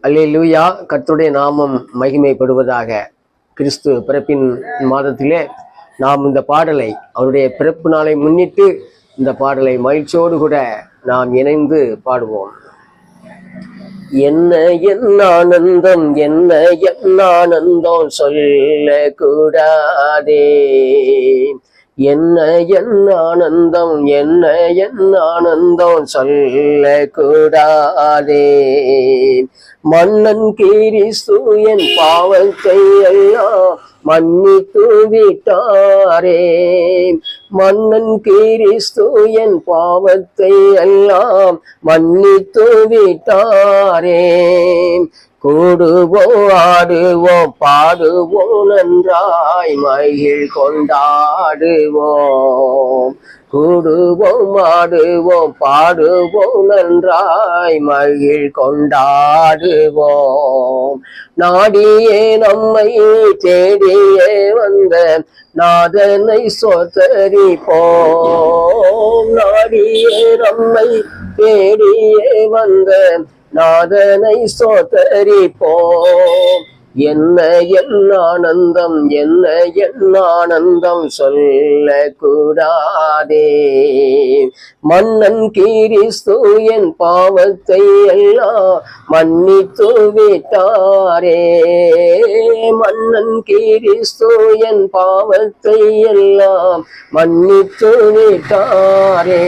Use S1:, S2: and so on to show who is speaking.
S1: அல்லேலூயா. கர்த்தருடைய நாமம் மகிமைப்படுவதாக. கிறிஸ்து பிறப்பின் மாதத்திலே நாம் இந்த பாடலை, அவருடைய பிறப்பு நாளை முன்னிட்டு இந்த பாடலை மகிழ்ச்சியோடு கூட நாம் இணைந்து பாடுவோம். என்ன ஆனந்தம், என்ன ஆனந்தம் சொல்ல கூடாதே. என்ன ஆனந்தம், என்ன ஆனந்தம் சொல்ல கூடாதே. மன்னன் கிறிஸ்து என் பாவத்தை எல்லாம் மன்னித்து விட்டாரே. மன்னன் கிறிஸ்து என் பாவத்தை எல்லாம் மன்னித்து விட்டாரே. கூடுவோம், ஆடுவோம், பாடுவோம், நன்றாய் மகிழ் கொண்டாடுவோம். கூடுவோம், ஆடுவோம், பாடுவோம், நன்றாய் மகிழ் கொண்டாடுவோம். நாடியே நம்மை தேடியே வந்த நாதனை ஸ்தோத்தரிப்போம். நாடியே நம்மை தேடியே வந்த நாதனை ஸ்தோத்தரிப்போம். என்ன ஆனந்தம், என்ன ஆனந்தம் சொல்ல கூடாதே. மன்னன் கிறிஸ்து என் பாவத்தை எல்லாம் மன்னித்து விட்டாரே. மன்னன் கிறிஸ்து என் பாவத்தை எல்லாம் மன்னித்து விட்டாரே.